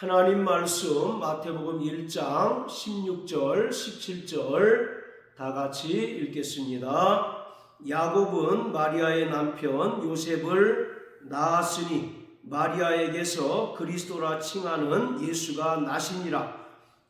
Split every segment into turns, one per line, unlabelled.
하나님 말씀 마태복음 1장 16절 17절 다 같이 읽겠습니다. 야곱은 마리아의 남편 요셉을 낳았으니 마리아에게서 그리스도라 칭하는 예수가 나시니라.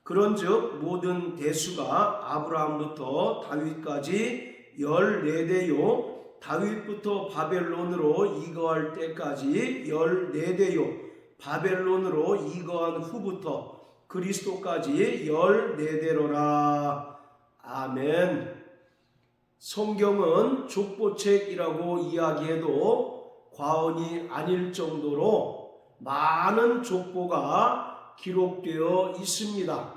그런즉 모든 대수가 아브라함부터 다윗까지 14대요 다윗부터 바벨론으로 이거할 때까지 14대요 바벨론으로 이거한 후부터 그리스도까지 14대로라. 아멘. 성경은 족보책이라고 이야기해도 과언이 아닐 정도로 많은 족보가 기록되어 있습니다.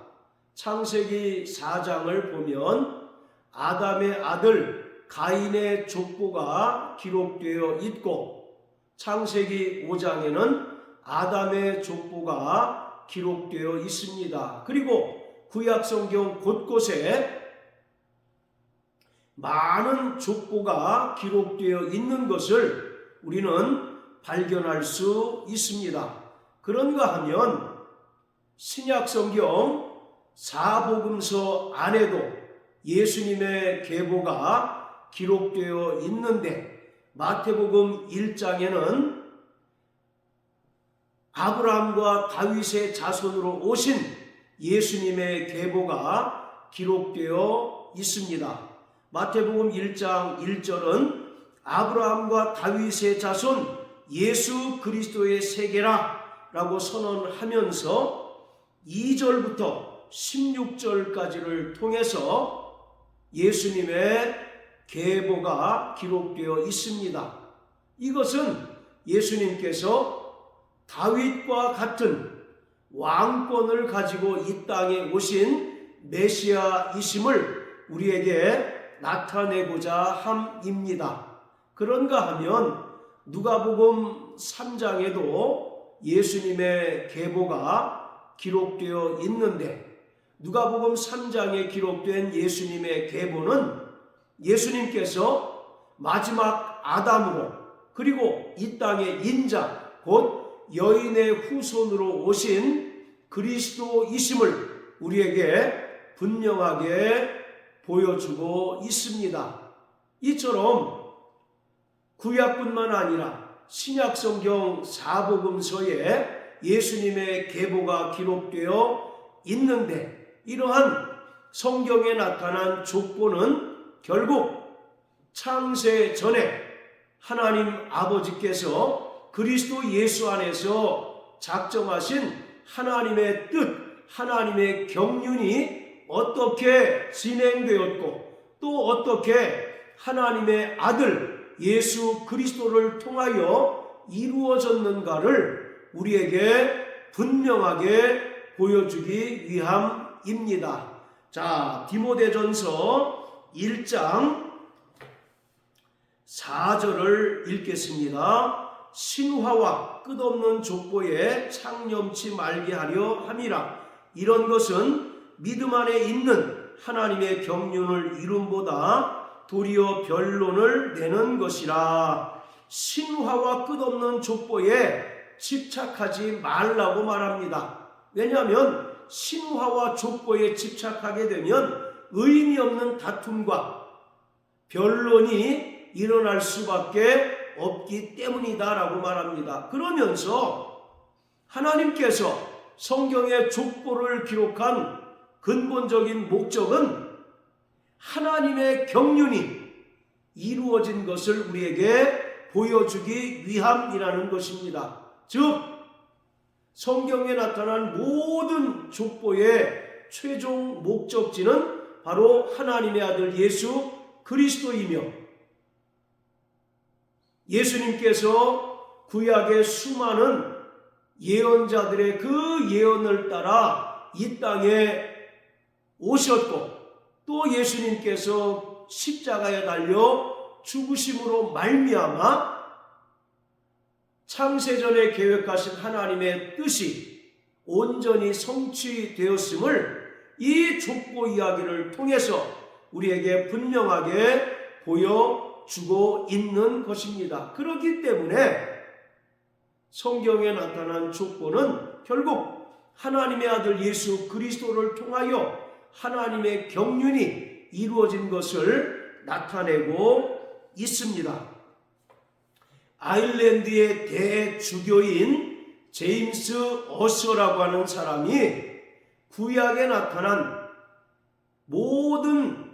창세기 4장을 보면 아담의 아들 가인의 족보가 기록되어 있고, 창세기 5장에는 아담의 족보가 기록되어 있습니다. 그리고 구약성경 곳곳에 많은 족보가 기록되어 있는 것을 우리는 발견할 수 있습니다. 그런가 하면 신약성경 사복음서 안에도 예수님의 계보가 기록되어 있는데, 마태복음 1장에는 아브라함과 다윗의 자손으로 오신 예수님의 계보가 기록되어 있습니다. 마태복음 1장 1절은 아브라함과 다윗의 자손 예수 그리스도의 세계라 라고 선언하면서 2절부터 16절까지를 통해서 예수님의 계보가 기록되어 있습니다. 이것은 예수님께서 다윗과 같은 왕권을 가지고 이 땅에 오신 메시아이심을 우리에게 나타내고자 함입니다. 그런가 하면 누가복음 3장에도 예수님의 계보가 기록되어 있는데, 누가복음 3장에 기록된 예수님의 계보는 예수님께서 마지막 아담으로, 그리고 이 땅의 인자 곧 여인의 후손으로 오신 그리스도이심을 우리에게 분명하게 보여주고 있습니다. 이처럼 구약뿐만 아니라 신약성경 사복음서에 예수님의 계보가 기록되어 있는데, 이러한 성경에 나타난 족보는 결국 창세 전에 하나님 아버지께서 그리스도 예수 안에서 작정하신 하나님의 뜻, 하나님의 경륜이 어떻게 진행되었고, 또 어떻게 하나님의 아들 예수 그리스도를 통하여 이루어졌는가를 우리에게 분명하게 보여주기 위함입니다. 자, 디모데전서 1장 4절을 읽겠습니다. 신화와 끝없는 족보에 창념치 말게 하려 함이라. 이런 것은 믿음 안에 있는 하나님의 경륜을 이룸보다 도리어 변론을 내는 것이라. 신화와 끝없는 족보에 집착하지 말라고 말합니다. 왜냐하면 신화와 족보에 집착하게 되면 의미 없는 다툼과 변론이 일어날 수밖에 없기 때문이다 라고 말합니다. 그러면서 하나님께서 성경의 족보를 기록한 근본적인 목적은 하나님의 경륜이 이루어진 것을 우리에게 보여주기 위함이라는 것입니다. 즉 성경에 나타난 모든 족보의 최종 목적지는 바로 하나님의 아들 예수 그리스도이며, 예수님께서 구약의 수많은 예언자들의 그 예언을 따라 이 땅에 오셨고, 또 예수님께서 십자가에 달려 죽으심으로 말미암아 창세전에 계획하신 하나님의 뜻이 온전히 성취되었음을 이 족보 이야기를 통해서 우리에게 분명하게 보여주고 있는 것입니다. 그렇기 때문에 성경에 나타난 족보는 결국 하나님의 아들 예수 그리스도를 통하여 하나님의 경륜이 이루어진 것을 나타내고 있습니다. 아일랜드의 대주교인 제임스 어셔라고 하는 사람이 구약에 나타난 모든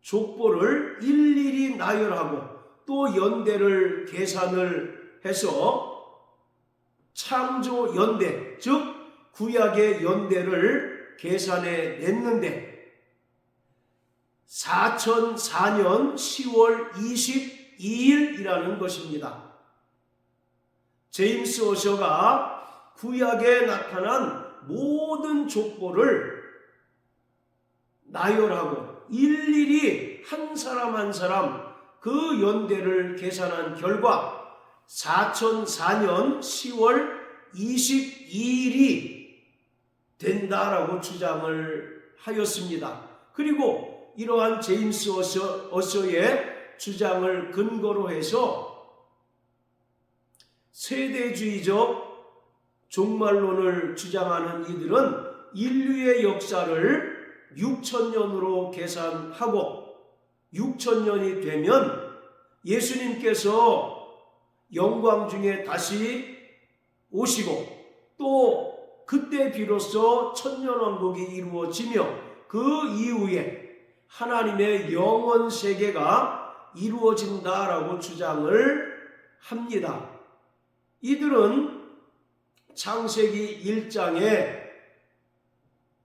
족보를 일일이 나열하고 또 연대를 계산을 해서 창조 연대, 즉 구약의 연대를 계산해 냈는데 4004년 10월 22일이라는 것입니다. 제임스 어셔가 구약에 나타난 모든 족보를 나열하고 일일이 한 사람 한 사람 그 연대를 계산한 결과 4004년 10월 22일이 된다라고 주장을 하였습니다. 그리고 이러한 제임스 어셔의 주장을 근거로 해서 세대주의적 종말론을 주장하는 이들은 인류의 역사를 6,000년으로 계산하고 6,000년이 되면 예수님께서 영광 중에 다시 오시고 또 그때 비로소 천년왕국이 이루어지며 그 이후에 하나님의 영원 세계가 이루어진다라고 주장을 합니다. 이들은 창세기 1장에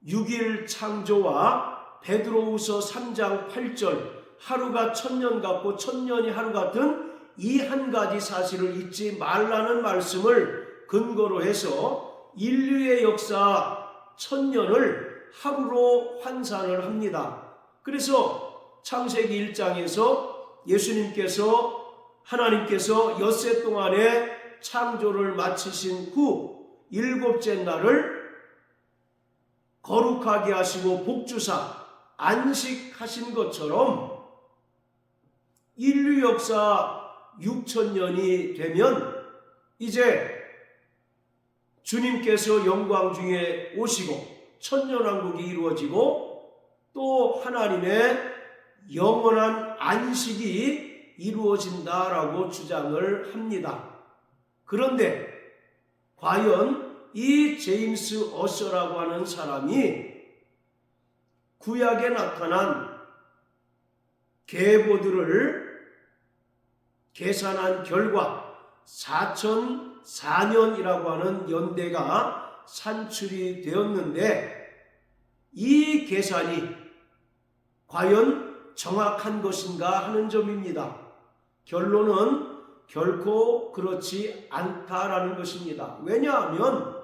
6일 창조와 베드로후서 3장 8절 하루가 1000년 같고 1000년이 하루 같은 이 한 가지 사실을 잊지 말라는 말씀을 근거로 해서 인류의 역사 1000년을 하루로 환산을 합니다. 그래서 창세기 1장에서 하나님께서 엿새 동안에 창조를 마치신 후 일곱째 날을 거룩하게 하시고 복주사 안식하신 것처럼 인류 역사 6,000년이 되면 이제 주님께서 영광 중에 오시고 천년왕국이 이루어지고 또 하나님의 영원한 안식이 이루어진다라고 주장을 합니다. 그런데 과연 이 제임스 어셔라고 하는 사람이 구약에 나타난 계보들을 계산한 결과 4004년이라고 하는 연대가 산출이 되었는데 이 계산이 과연 정확한 것인가 하는 점입니다. 결론은 결코 그렇지 않다라는 것입니다. 왜냐하면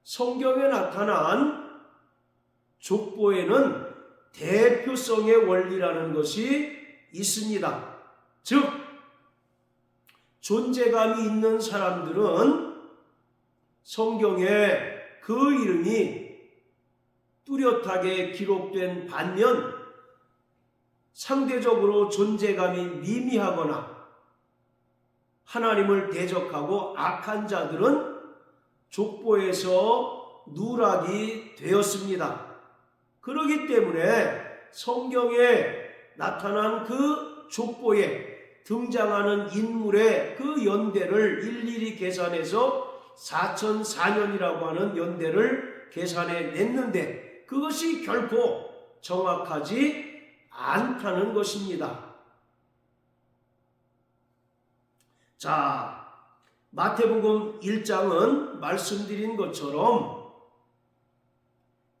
성경에 나타난 족보에는 대표성의 원리라는 것이 있습니다. 즉 존재감이 있는 사람들은 성경에 그 이름이 뚜렷하게 기록된 반면 상대적으로 존재감이 미미하거나 하나님을 대적하고 악한 자들은 족보에서 누락이 되었습니다. 그렇기 때문에 성경에 나타난 그 족보에 등장하는 인물의 그 연대를 일일이 계산해서 4004년이라고 하는 연대를 계산해 냈는데 그것이 결코 정확하지 않다는 것입니다. 자, 마태복음 1장은 말씀드린 것처럼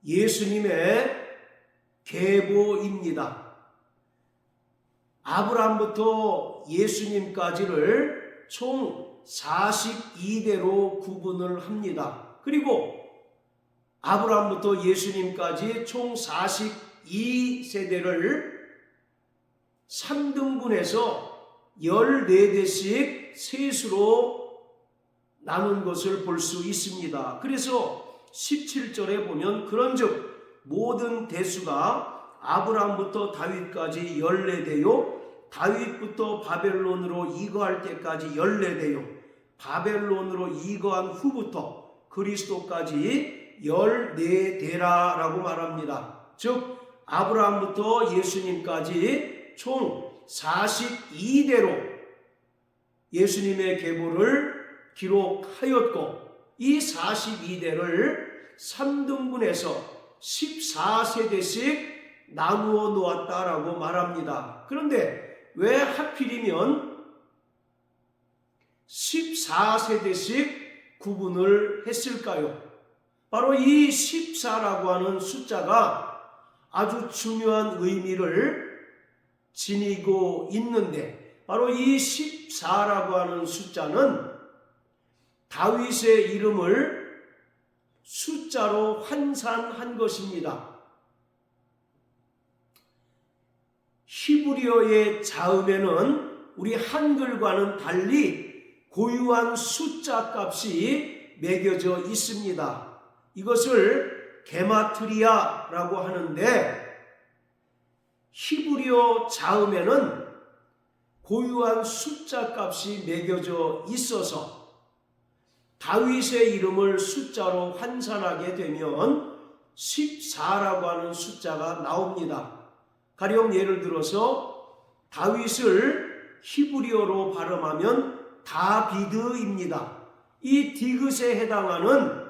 예수님의 계보입니다. 아브라함부터 예수님까지를 총 42대로 구분을 합니다. 그리고 아브라함부터 예수님까지 총 42세대를 3등분해서 14대씩 셋으로 나눈 것을 볼 수 있습니다. 그래서 17절에 보면 그런즉 모든 대수가 아브라함부터 다윗까지 14대요 다윗부터 바벨론으로 이거할 때까지 14대요 바벨론으로 이거한 후부터 그리스도까지 14대라라고 말합니다. 즉 아브라함부터 예수님까지 총 42대로 예수님의 계보를 기록하였고, 이 42대를 3등분해서 14세대씩 나누어 놓았다라고 말합니다. 그런데 왜 하필이면 14세대씩 구분을 했을까요? 바로 이 14라고 하는 숫자가 아주 중요한 의미를 지니고 있는데, 바로 이 14라고 하는 숫자는 다윗의 이름을 숫자로 환산한 것입니다. 히브리어의 자음에는 우리 한글과는 달리 고유한 숫자 값이 매겨져 있습니다. 이것을 게마트리아라고 하는데, 히브리어 자음에는 고유한 숫자 값이 매겨져 있어서 다윗의 이름을 숫자로 환산하게 되면 14라고 하는 숫자가 나옵니다. 가령 예를 들어서 다윗을 히브리어로 발음하면 다비드입니다. 이 디귿에 해당하는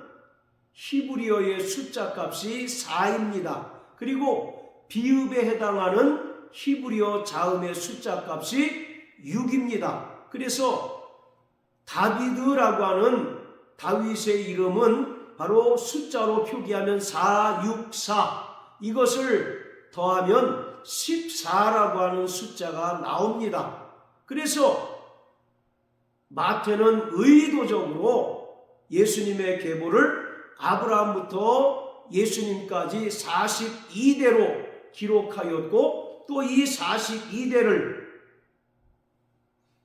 히브리어의 숫자 값이 4입니다. 그리고 비읍에 해당하는 히브리어 자음의 숫자 값이 6입니다. 그래서 다비드라고 하는 다윗의 이름은 바로 숫자로 표기하면 464, 이것을 더하면 14라고 하는 숫자가 나옵니다. 그래서 마태는 의도적으로 예수님의 계보를 아브라함부터 예수님까지 42대로 기록하였고, 또 이 42대를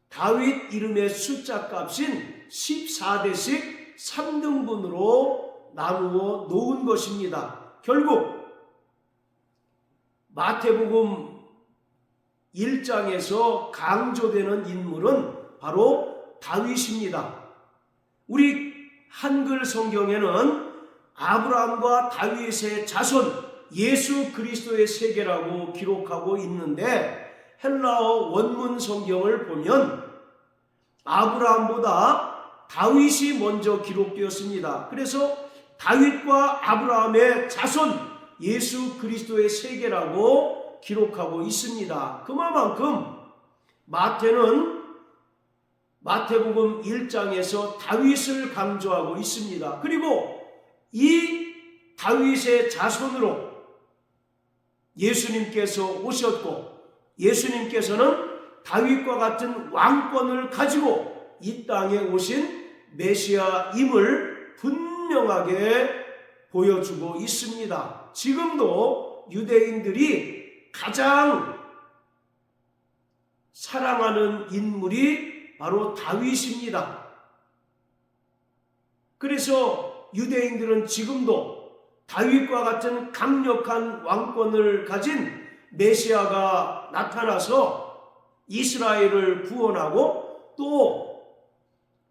다윗 이름의 숫자 값인 14대씩 3등분으로 나누어 놓은 것입니다. 결국 마태복음 1장에서 강조되는 인물은 바로 다윗입니다. 우리 한글 성경에는 아브라함과 다윗의 자손 예수 그리스도의 세계라고 기록하고 있는데, 헬라어 원문 성경을 보면 아브라함보다 다윗이 먼저 기록되었습니다. 그래서 다윗과 아브라함의 자손 예수 그리스도의 세계라고 기록하고 있습니다. 그만큼 마태는 마태복음 1장에서 다윗을 강조하고 있습니다. 그리고 이 다윗의 자손으로 예수님께서 오셨고, 예수님께서는 다윗과 같은 왕권을 가지고 이 땅에 오신 메시아임을 분명하게 보여주고 있습니다. 지금도 유대인들이 가장 사랑하는 인물이 바로 다윗입니다. 그래서 유대인들은 지금도 다윗과 같은 강력한 왕권을 가진 메시아가 나타나서 이스라엘을 구원하고 또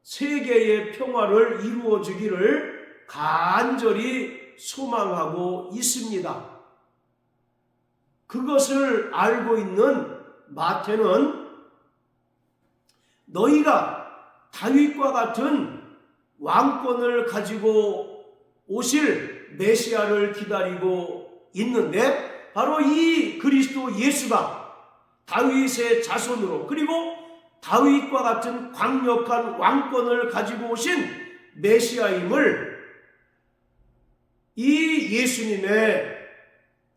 세계의 평화를 이루어 주기를 간절히 소망하고 있습니다. 그것을 알고 있는 마태는 너희가 다윗과 같은 왕권을 가지고 오실 메시아를 기다리고 있는데, 바로 이 그리스도 예수가 다윗의 자손으로, 그리고 다윗과 같은 강력한 왕권을 가지고 오신 메시아임을 이 예수님의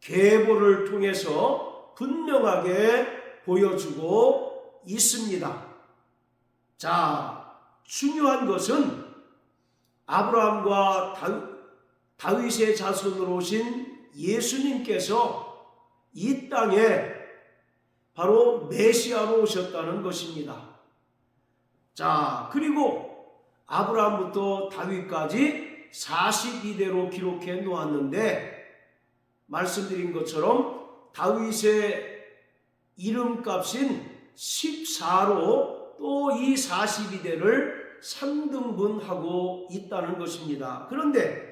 계보를 통해서 분명하게 보여주고 있습니다. 자, 중요한 것은 아브라함과 다윗의 자손으로 오신 예수님께서 이 땅에 바로 메시아로 오셨다는 것입니다. 자, 그리고 아브라함부터 다윗까지 42대로 기록해 놓았는데, 말씀드린 것처럼 다윗의 이름값인 14로 또 이 42대를 3등분하고 있다는 것입니다. 그런데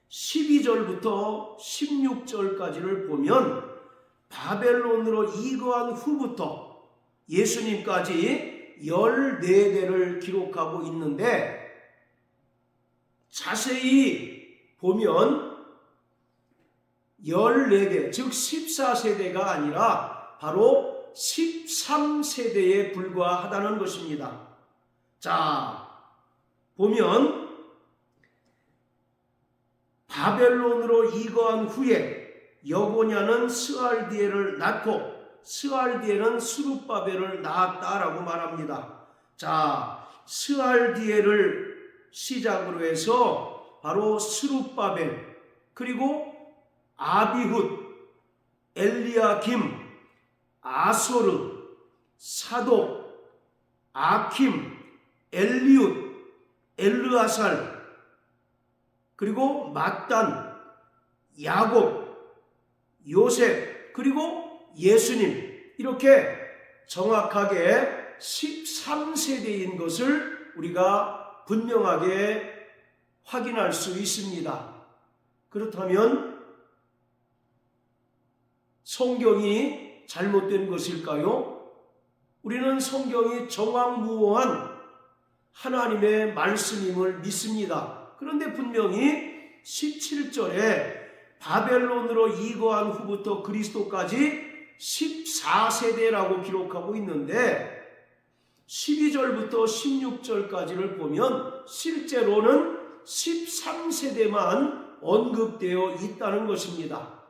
12절부터 16절까지를 보면 바벨론으로 이거한 후부터 예수님까지 14대를 기록하고 있는데, 자세히 보면 14대, 즉 14세대가 아니라 바로 13세대에 불과하다는 것입니다. 자, 보면 바벨론으로 이거한 후에 여고냐는 스알디엘을 낳고 스알디엘은 스룹바벨을 낳았다라고 말합니다. 자, 스알디엘을 시작으로 해서 바로 스룹바벨, 그리고 아비훗, 엘리야김, 아소르, 사독, 아킴, 엘리웃, 엘르아살, 그리고 mat단, 야곱, 요셉, 그리고 예수님, 이렇게 정확하게 13세대인 것을 우리가 분명하게 확인할 수 있습니다. 그렇다면 성경이 잘못된 것일까요? 우리는 성경이 정확무오한 하나님의 말씀임을 믿습니다. 그런데 분명히 17절에 바벨론으로 이거한 후부터 그리스도까지 14세대라고 기록하고 있는데, 12절부터 16절까지를 보면 실제로는 13세대만 언급되어 있다는 것입니다.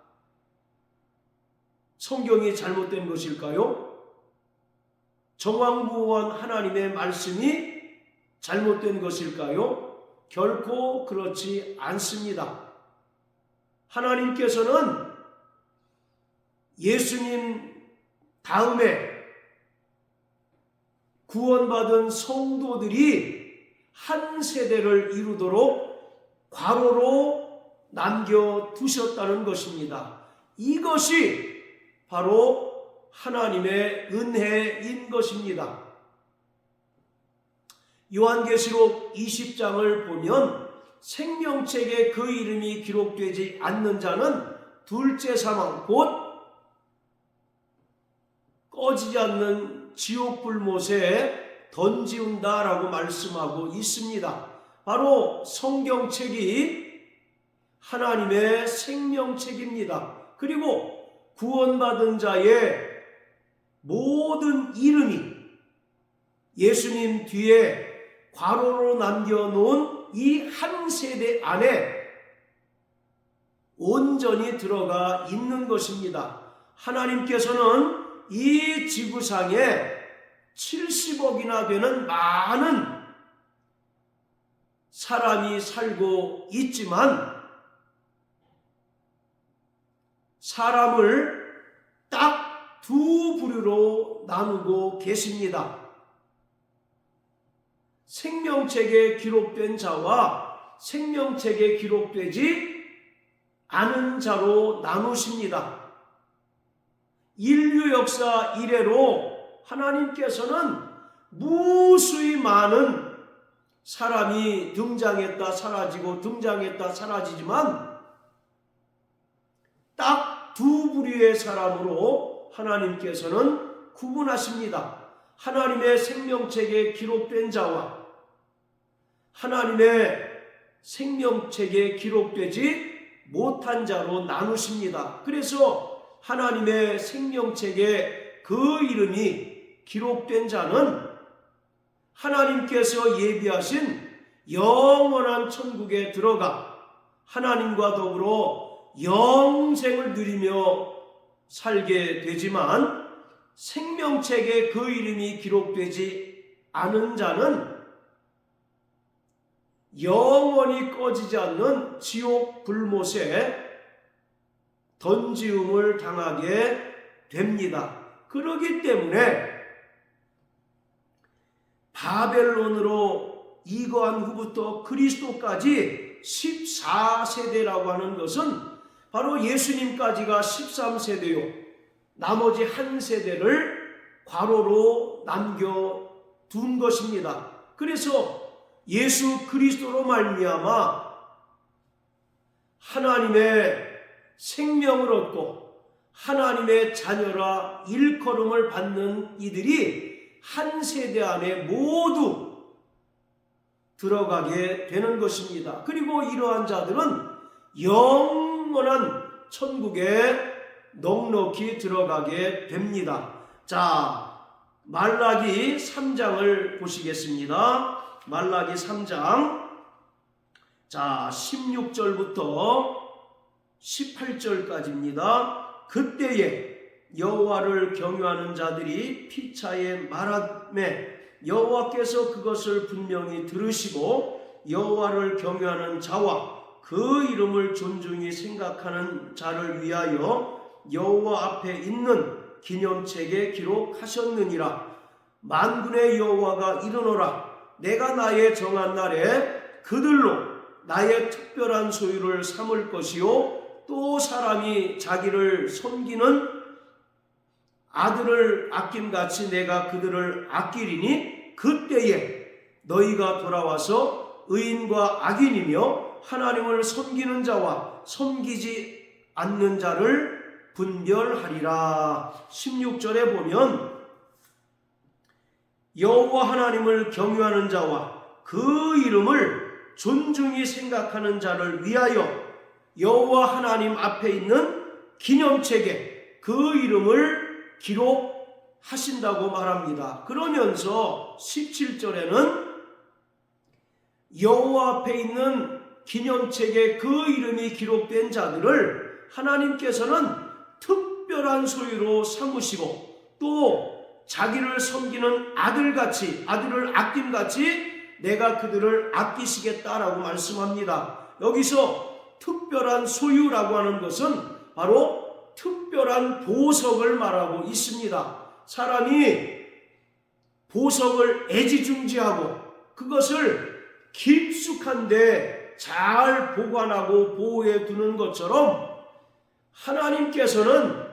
성경이 잘못된 것일까요? 정확무오한 하나님의 말씀이 잘못된 것일까요? 결코 그렇지 않습니다. 하나님께서는 예수님 다음에 구원받은 성도들이 한 세대를 이루도록 과로로 남겨두셨다는 것입니다. 이것이 바로 하나님의 은혜인 것입니다. 요한계시록 20장을 보면 생명책에 그 이름이 기록되지 않는 자는 둘째 사망, 곧 꺼지지 않는 지옥불못에 던지운다라고 말씀하고 있습니다. 바로 성경책이 하나님의 생명책입니다. 그리고 구원받은 자의 모든 이름이 예수님 뒤에 괄호로 남겨놓은 이 한 세대 안에 온전히 들어가 있는 것입니다. 하나님께서는 이 지구상에 70억이나 되는 많은 사람이 살고 있지만 사람을 딱 두 부류로 나누고 계십니다. 생명책에 기록된 자와 생명책에 기록되지 않은 자로 나누십니다. 인류 역사 이래로 하나님께서는 무수히 많은 사람이 등장했다 사라지고 등장했다 사라지지만 딱 두 부류의 사람으로 하나님께서는 구분하십니다. 하나님의 생명책에 기록된 자와 하나님의 생명책에 기록되지 못한 자로 나누십니다. 그래서 하나님의 생명책에 그 이름이 기록된 자는 하나님께서 예비하신 영원한 천국에 들어가 하나님과 더불어 영생을 누리며 살게 되지만, 생명책에 그 이름이 기록되지 않은 자는 영원히 꺼지지 않는 지옥 불못에 던지움을 당하게 됩니다. 그렇기 때문에 바벨론으로 이거한 후부터 그리스도까지 14세대라고 하는 것은 바로 예수님까지가 13세대요. 나머지 한 세대를 괄호로 남겨둔 것입니다. 그래서 예수 그리스도로 말미암아 하나님의 생명을 얻고 하나님의 자녀라 일컬음을 받는 이들이 한 세대 안에 모두 들어가게 되는 것입니다. 그리고 이러한 자들은 영원한 천국에 넉넉히 들어가게 됩니다. 자, 말라기 3장을 보시겠습니다. 말라기 3장, 자, 16절부터 18절까지입니다. 그때에 여호와를 경유하는 자들이 피차에 말하매 여호와께서 그것을 분명히 들으시고 여호와를 경유하는 자와 그 이름을 존중히 생각하는 자를 위하여 여호와 앞에 있는 기념책에 기록하셨느니라. 만군의 여호와가 이르노라. 내가 나의 정한 날에 그들로 나의 특별한 소유를 삼을 것이요 또 사람이 자기를 섬기는 아들을 아낌같이 내가 그들을 아끼리니 그때에 너희가 돌아와서 의인과 악인이며 하나님을 섬기는 자와 섬기지 않는 자를 분별하리라. 16절에 보면 여호와 하나님을 경유하는 자와 그 이름을 존중히 생각하는 자를 위하여 여호와 하나님 앞에 있는 기념책에 그 이름을 기록하신다고 말합니다. 그러면서 17절에는 여호와 앞에 있는 기념책에 그 이름이 기록된 자들을 하나님께서는 특별한 소유로 삼으시고 또 자기를 섬기는 아들같이, 아들을 아낌같이 내가 그들을 아끼시겠다라고 말씀합니다. 여기서 특별한 소유라고 하는 것은 바로 특별한 보석을 말하고 있습니다. 사람이 보석을 애지중지하고 그것을 깊숙한데 잘 보관하고 보호해 두는 것처럼 하나님께서는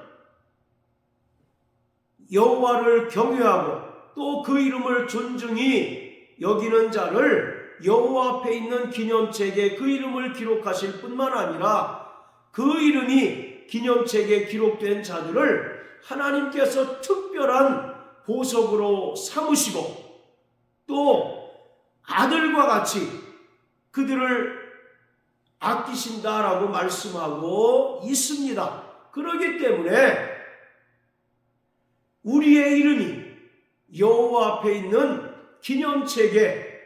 여호와를 경외하고 또 그 이름을 존중히 여기는 자를 여호와 앞에 있는 기념책에 그 이름을 기록하실 뿐만 아니라 그 이름이 기념책에 기록된 자들을 하나님께서 특별한 보석으로 삼으시고 또 아들과 같이 그들을 아끼신다라고 말씀하고 있습니다. 그렇기 때문에 우리의 이름이 여호와 앞에 있는 기념책에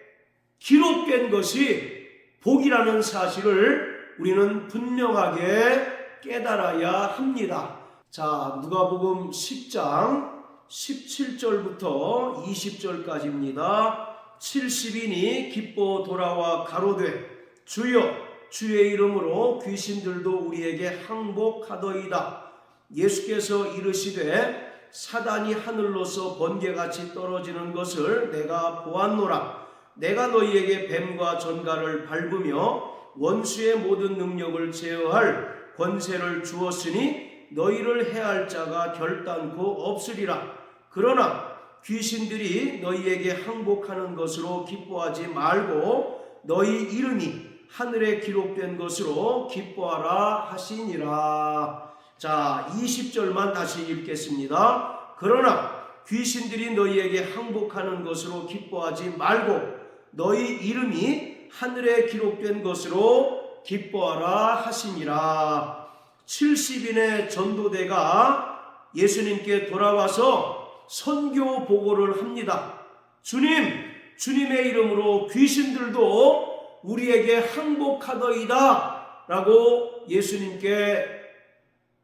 기록된 것이 복이라는 사실을 우리는 분명하게 깨달아야 합니다. 자, 누가복음 10장 17절부터 20절까지입니다. 70인이 기뻐 돌아와 가로되 주여 주의 이름으로 귀신들도 우리에게 항복하더이다. 예수께서 이르시되 사단이 하늘로서 번개같이 떨어지는 것을 내가 보았노라. 내가 너희에게 뱀과 전갈을 밟으며 원수의 모든 능력을 제어할 권세를 주었으니 너희를 해할 자가 결단코 없으리라. 그러나 귀신들이 너희에게 항복하는 것으로 기뻐하지 말고 너희 이름이 하늘에 기록된 것으로 기뻐하라 하시니라. 자, 20절만 다시 읽겠습니다. 그러나 귀신들이 너희에게 항복하는 것으로 기뻐하지 말고 너희 이름이 하늘에 기록된 것으로 기뻐하라 하시니라. 70인의 전도대가 예수님께 돌아와서 선교 보고를 합니다. 주님의 이름으로 귀신들도 우리에게 항복하더이다 라고 예수님께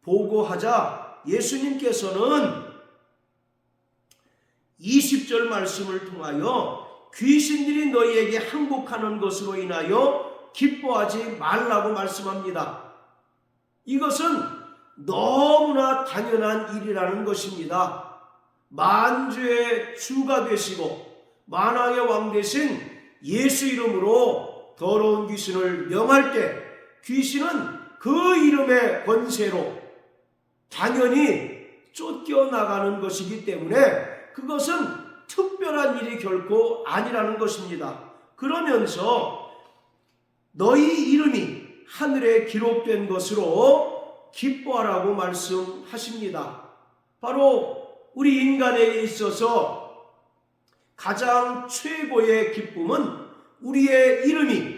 보고하자 예수님께서는 20절 말씀을 통하여 귀신들이 너희에게 항복하는 것으로 인하여 기뻐하지 말라고 말씀합니다. 이것은 너무나 당연한 일이라는 것입니다. 만주의 주가 되시고 만왕의 왕 되신 예수 이름으로 더러운 귀신을 명할 때 귀신은 그 이름의 권세로 당연히 쫓겨나가는 것이기 때문에 그것은 특별한 특별한 일이 결코 아니라는 것입니다. 그러면서 너희 이름이 하늘에 기록된 것으로 기뻐하라고 말씀하십니다. 바로 우리 인간에게 있어서 가장 최고의 기쁨은 우리의 이름이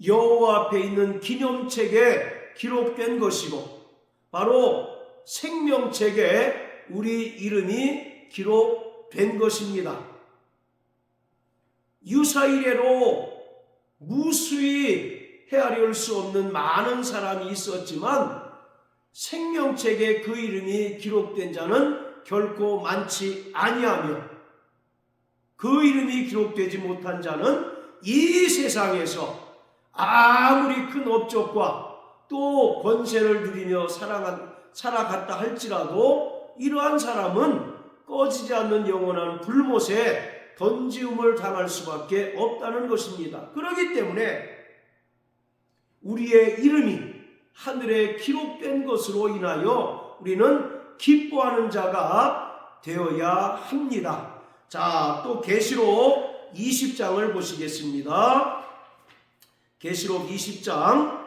여호와 앞에 있는 기념책에 기록된 것이고, 바로 생명책에 우리 이름이 기록된 것입니다. 유사이래로 무수히 헤아릴 수 없는 많은 사람이 있었지만 생명책에 그 이름이 기록된 자는 결코 많지 아니하며, 그 이름이 기록되지 못한 자는 이 세상에서 아무리 큰 업적과 또 권세를 누리며 살아갔다 할지라도 이러한 사람은 꺼지지 않는 영원한 불못에 던지움을 당할 수밖에 없다는 것입니다. 그렇기 때문에 우리의 이름이 하늘에 기록된 것으로 인하여 우리는 기뻐하는 자가 되어야 합니다. 자, 또 계시록 20장을 보시겠습니다. 계시록 20장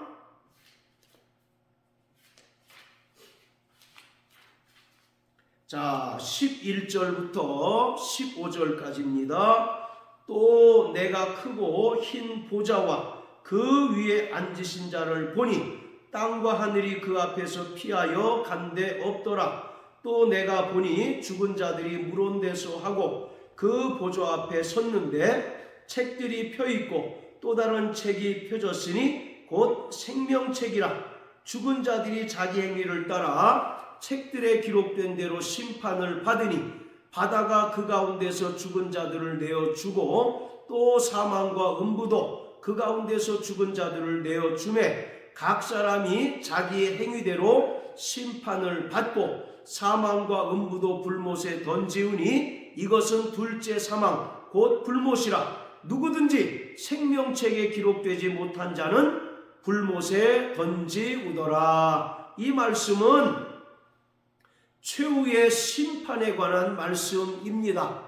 자 11절부터 15절까지입니다. 또 내가 크고 흰 보좌와 그 위에 앉으신 자를 보니 땅과 하늘이 그 앞에서 피하여 간데 없더라. 또 내가 보니 죽은 자들이 물온대소하고 그 보좌 앞에 섰는데 책들이 펴있고 또 다른 책이 펴졌으니 곧 생명책이라. 죽은 자들이 자기 행위를 따라 책들에 기록된 대로 심판을 받으니 바다가 그 가운데서 죽은 자들을 내어주고 또 사망과 음부도 그 가운데서 죽은 자들을 내어주매 각 사람이 자기의 행위대로 심판을 받고 사망과 음부도 불못에 던지우니 이것은 둘째 사망 곧 불못이라. 누구든지 생명책에 기록되지 못한 자는 불못에 던지우더라. 이 말씀은 최후의 심판에 관한 말씀입니다.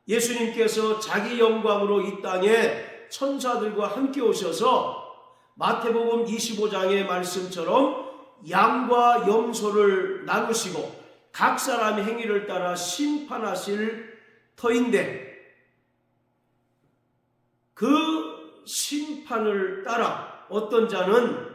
예수님께서 자기 영광으로 이 땅에 천사들과 함께 오셔서 마태복음 25장의 말씀처럼 양과 염소를 나누시고 각 사람의 행위를 따라 심판하실 터인데, 그 심판을 따라 어떤 자는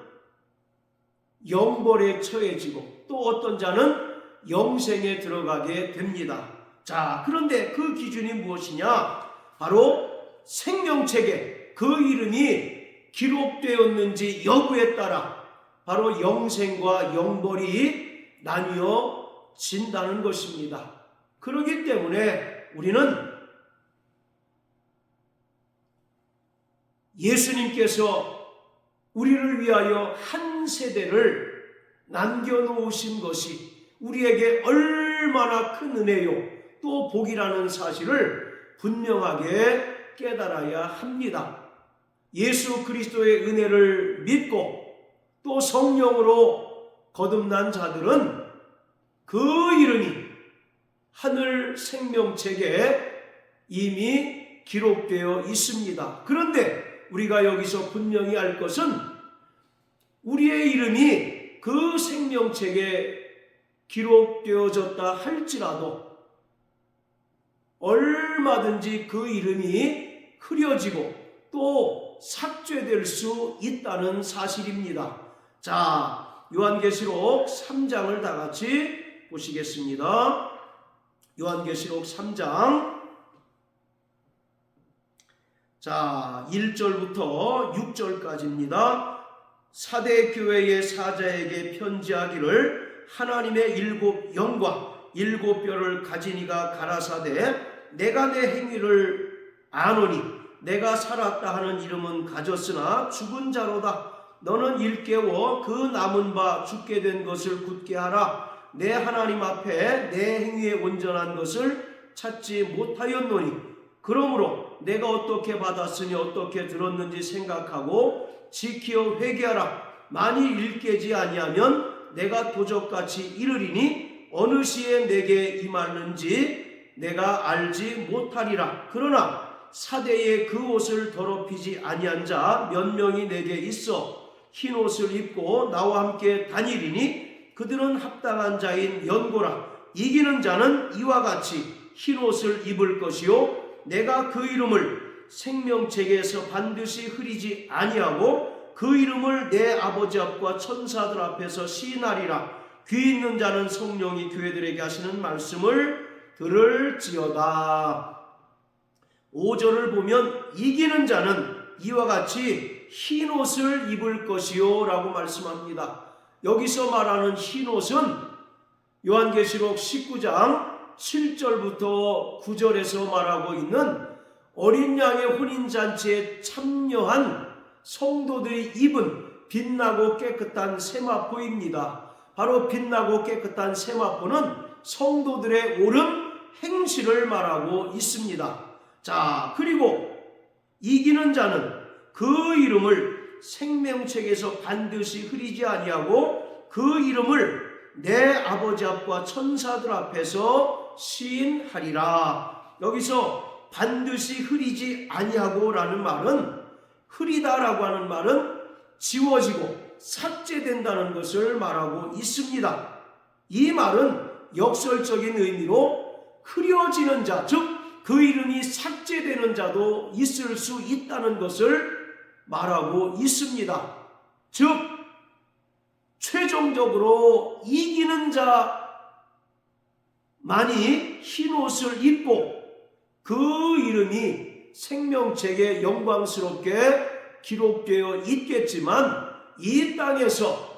영벌에 처해지고 또 어떤 자는 영생에 들어가게 됩니다. 자, 그런데 그 기준이 무엇이냐? 바로 생명책에 그 이름이 기록되었는지 여부에 따라 바로 영생과 영벌이 나뉘어진다는 것입니다. 그렇기 때문에 우리는 예수님께서 우리를 위하여 한 세대를 남겨놓으신 것이 우리에게 얼마나 큰 은혜요 또 복이라는 사실을 분명하게 깨달아야 합니다. 예수 그리스도의 은혜를 믿고 또 성령으로 거듭난 자들은 그 이름이 하늘 생명책에 이미 기록되어 있습니다. 그런데 우리가 여기서 분명히 알 것은 우리의 이름이 그 생명책에 기록되어졌다 할지라도 얼마든지 그 이름이 흐려지고 또 삭제될 수 있다는 사실입니다. 자, 요한계시록 3장을 다 같이 보시겠습니다. 요한계시록 3장 자 1절부터 6절까지입니다. 사대 교회의 사자에게 편지하기를 하나님의 7 영과 7 뼈를 가진 이가 가라사대 내가 내 행위를 아노니 내가 살았다 하는 이름은 가졌으나 죽은 자로다. 너는 일깨워 그 남은 바 죽게 된 것을 굳게 하라. 내 하나님 앞에 내 행위의 온전한 것을 찾지 못하였노니 그러므로 내가 어떻게 받았으니 어떻게 들었는지 생각하고 지키어 회개하라. 만일 일깨지 아니하면 내가 도적같이 이르리니 어느 시에 내게 임하는지 내가 알지 못하리라. 그러나 사대에 그 옷을 더럽히지 아니한 자 몇 명이 내게 있어 흰 옷을 입고 나와 함께 다니리니 그들은 합당한 자인 연고라. 이기는 자는 이와 같이 흰 옷을 입을 것이요 내가 그 이름을 생명책에서 반드시 흐리지 아니하고 그 이름을 내 아버지 앞과 천사들 앞에서 시인하리라. 귀 있는 자는 성령이 교회들에게 하시는 말씀을 들을지어다. 5절을 보면 이기는 자는 이와 같이 흰 옷을 입을 것이요 라고 말씀합니다. 여기서 말하는 흰 옷은 요한계시록 19장 7절부터 9절에서 말하고 있는 어린 양의 혼인잔치에 참여한 성도들이 입은 빛나고 깨끗한 세마포입니다. 바로 빛나고 깨끗한 세마포는 성도들의 옳은 행실을 말하고 있습니다. 자, 그리고 이기는 자는 그 이름을 생명책에서 반드시 흐리지 아니하고 그 이름을 내 아버지 앞과 천사들 앞에서 시인하리라. 여기서 반드시 흐리지 아니하고 라는 말은, 흐리다라고 하는 말은 지워지고 삭제된다는 것을 말하고 있습니다. 이 말은 역설적인 의미로 흐려지는 자, 즉 그 이름이 삭제되는 자도 있을 수 있다는 것을 말하고 있습니다. 즉 최종적으로 이기는 자만이 흰 옷을 입고 그 이름이 생명책에 영광스럽게 기록되어 있겠지만, 이 땅에서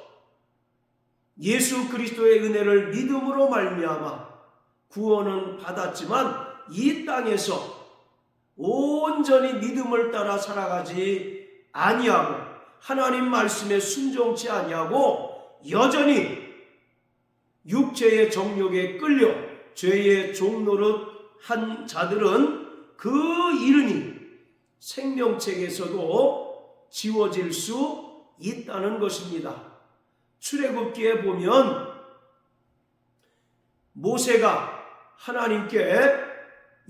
예수 그리스도의 은혜를 믿음으로 말미암아 구원은 받았지만 이 땅에서 온전히 믿음을 따라 살아가지 아니하고 하나님 말씀에 순종치 아니하고 여전히 육체의 정욕에 끌려 죄의 종노릇한 자들은 그 이름이 생명책에서도 지워질 수 있다는 것입니다. 출애굽기에 보면 모세가 하나님께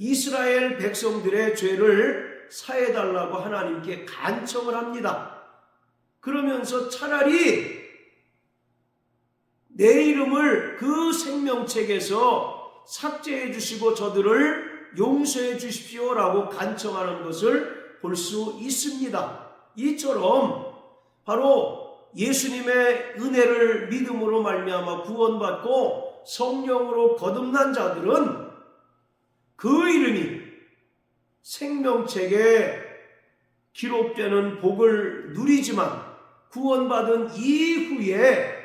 이스라엘 백성들의 죄를 사해달라고 하나님께 간청을 합니다. 그러면서 차라리 내 이름을 그 생명책에서 삭제해 주시고 저들을 용서해 주십시오라고 간청하는 것을 볼 수 있습니다. 이처럼 바로 예수님의 은혜를 믿음으로 말미암아 구원받고 성령으로 거듭난 자들은 그 이름이 생명책에 기록되는 복을 누리지만 구원받은 이후에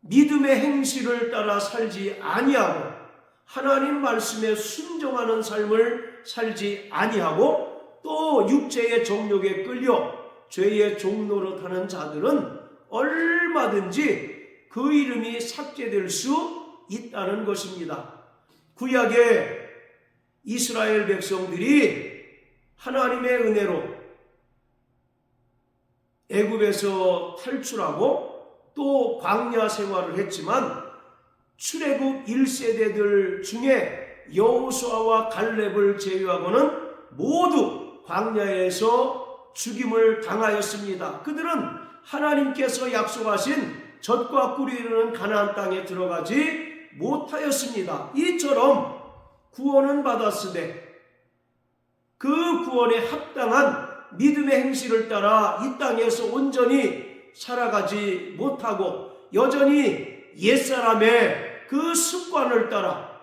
믿음의 행실을 따라 살지 아니하고 하나님 말씀에 순종하는 삶을 살지 아니하고 또 육체의 정욕에 끌려 죄의 종노릇하는 자들은 얼마든지 그 이름이 삭제될 수 있다는 것입니다. 구약의 이스라엘 백성들이 하나님의 은혜로 애굽에서 탈출하고 또 광야 생활을 했지만 출애굽 1세대들 중에 여호수아와 갈렙을 제외하고는 모두 광야에서 죽임을 당하였습니다. 그들은 하나님께서 약속하신 젖과 꿀이 흐르는 가나안 땅에 들어가지 못하였습니다. 이처럼 구원은 받았으되 그 구원에 합당한 믿음의 행실을 따라 이 땅에서 온전히 살아가지 못하고 여전히 옛사람의 그 습관을 따라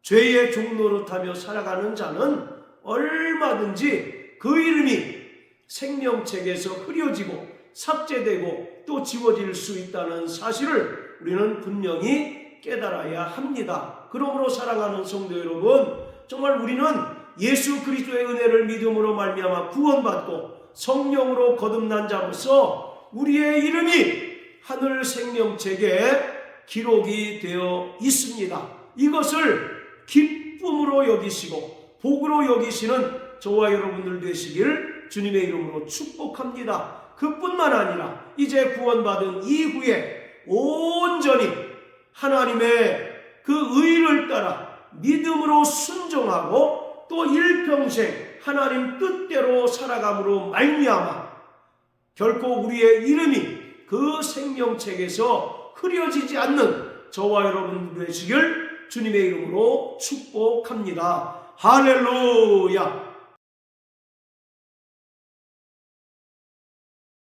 죄의 종노릇하며 살아가는 자는 얼마든지 그 이름이 생명책에서 흐려지고 삭제되고 또 지워질 수 있다는 사실을 우리는 분명히 깨달아야 합니다. 그러므로 사랑하는 성도 여러분, 정말 우리는 예수 그리스도의 은혜를 믿음으로 말미암아 구원받고 성령으로 거듭난 자로서 우리의 이름이 하늘 생명책에 기록이 되어 있습니다. 이것을 기쁨으로 여기시고 복으로 여기시는 저와 여러분들 되시길 주님의 이름으로 축복합니다. 그뿐만 아니라 이제 구원받은 이후에 온전히 하나님의 그 의를 따라 믿음으로 순종하고 또 일평생 하나님 뜻대로 살아감으로 말미암아 결코 우리의 이름이 그 생명책에서 흐려지지 않는 저와 여러분 되시길 주님의 이름으로 축복합니다. 할렐루야.